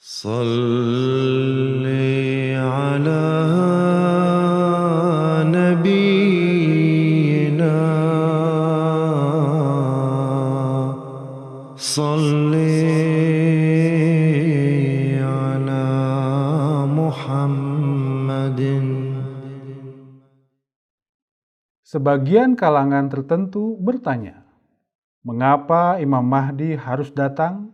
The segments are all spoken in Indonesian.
صل على نبينا صل على محمد. Sebagian kalangan tertentu bertanya, mengapa Imam Mahdi harus datang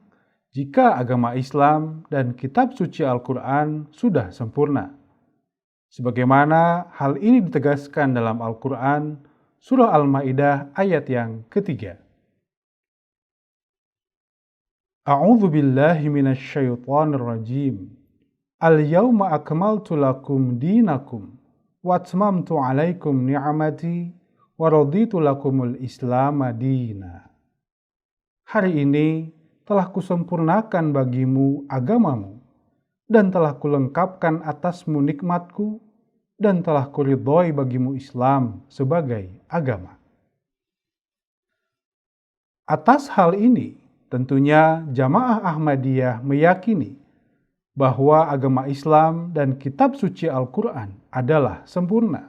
jika agama Islam dan kitab suci Al-Quran sudah sempurna? Sebagaimana hal ini ditegaskan dalam Al-Quran, Surah Al-Ma'idah ayat yang ketiga. A'udzu billahi minasyaitonir rajim. Al-yawma akmaltu lakum dinakum wa atmamtu 'alaikum ni'mati wa raditu lakumul Islam madina. Hari ini telah kusempurnakan bagimu agamamu dan telah kulengkapkan atasmu nikmatku dan telah kuridhoi bagimu Islam sebagai agama. Atas hal ini, tentunya Jamaah Ahmadiyah meyakini bahwa agama Islam dan kitab suci Al-Quran adalah sempurna.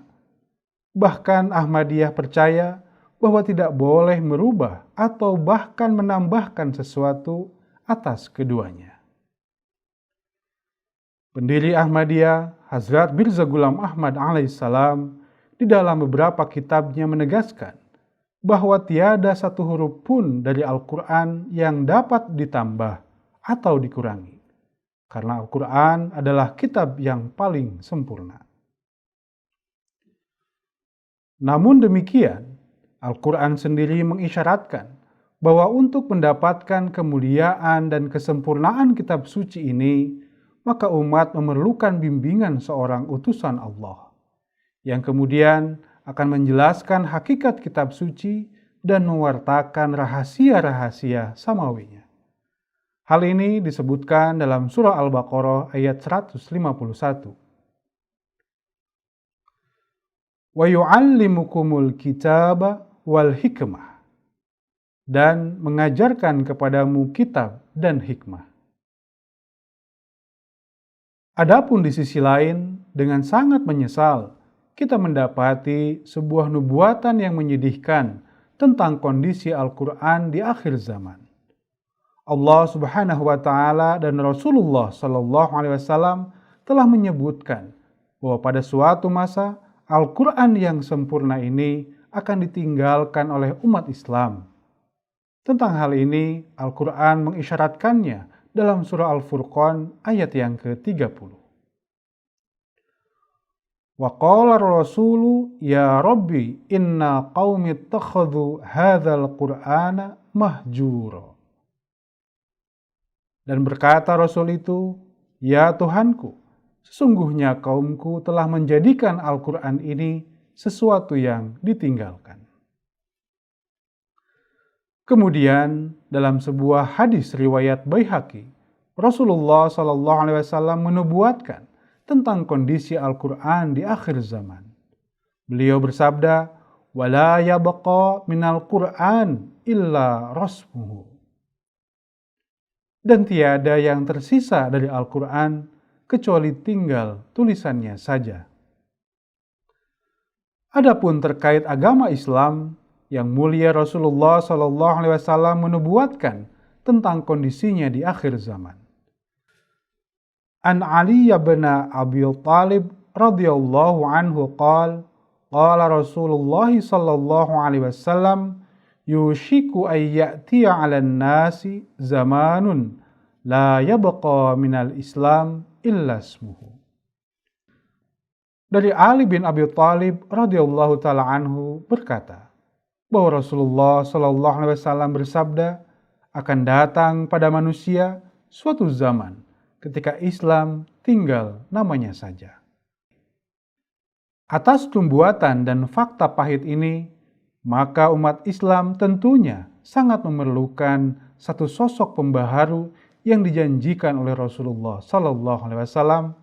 Bahkan Ahmadiyah percaya bahwa tidak boleh merubah atau bahkan menambahkan sesuatu atas keduanya. Pendiri Ahmadiyah, Hazrat Mirza Ghulam Ahmad alaihissalam, di dalam beberapa kitabnya menegaskan bahwa tiada satu huruf pun dari Al-Quran yang dapat ditambah atau dikurangi, karena Al-Quran adalah kitab yang paling sempurna. Namun demikian, Al-Quran sendiri mengisyaratkan bahwa untuk mendapatkan kemuliaan dan kesempurnaan kitab suci ini, maka umat memerlukan bimbingan seorang utusan Allah, yang kemudian akan menjelaskan hakikat kitab suci dan mewartakan rahasia-rahasia samawinya. Hal ini disebutkan dalam surah Al-Baqarah ayat 151. Wa yu'allimukumul kitaba wal hikmah, dan mengajarkan kepadamu kitab dan hikmah. Adapun di sisi lain, dengan sangat menyesal, kita mendapati sebuah nubuatan yang menyedihkan tentang kondisi Al-Quran di akhir zaman. Allah Subhanahu wa Ta'ala dan Rasulullah Sallallahu Alaihi Wasallam telah menyebutkan bahwa pada suatu masa Al-Quran yang sempurna ini akan ditinggalkan oleh umat Islam. Tentang hal ini, Al-Quran mengisyaratkannya dalam surah Al-Furqan ayat yang ke-30. Wa qala ar-rasulu ya Rabbi inna qaumi ittakhadhu hadzal Qur'ana mahjura. Dan berkata Rasul itu, ya Tuhanku, sesungguhnya kaumku telah menjadikan Al-Quran ini sesuatu yang ditinggalkan. Kemudian dalam sebuah hadis riwayat Baihaqi, Rasulullah SAW menubuatkan tentang kondisi Al-Quran di akhir zaman. Beliau bersabda, "Wala yabqa minal Qur'an illa rasmuhu." Dan tiada yang tersisa dari Al-Quran kecuali tinggal tulisannya saja. Adapun terkait agama Islam, yang mulia Rasulullah SAW menubuatkan tentang kondisinya di akhir zaman. An Ali bin Abi Thalib radhiyallahu anhu qala Rasulullah sallallahu alaihi wasallam yushiku ay ya'tiya 'alan nasi zamanun la yabqa minal Islam illa ismuhu. Dari Ali bin Abi Thalib radhiyallahu taala anhu berkata bahwa Rasulullah sallallahu alaihi wasallam bersabda, akan datang pada manusia suatu zaman ketika Islam tinggal namanya saja. Atas tumbuatan dan fakta pahit ini, maka umat Islam tentunya sangat memerlukan satu sosok pembaharu yang dijanjikan oleh Rasulullah Sallallahu Alaihi Wasallam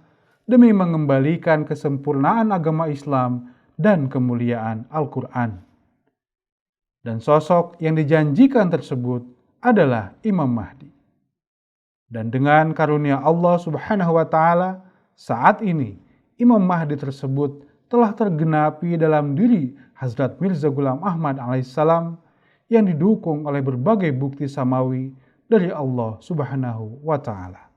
demi mengembalikan kesempurnaan agama Islam dan kemuliaan Al-Quran. Dan sosok yang dijanjikan tersebut adalah Imam Mahdi. Dan dengan karunia Allah Subhanahu wa Ta'ala, saat ini Imam Mahdi tersebut telah tergenapi dalam diri Hazrat Mirza Ghulam Ahmad alaihissalam yang didukung oleh berbagai bukti samawi dari Allah Subhanahu wa Ta'ala.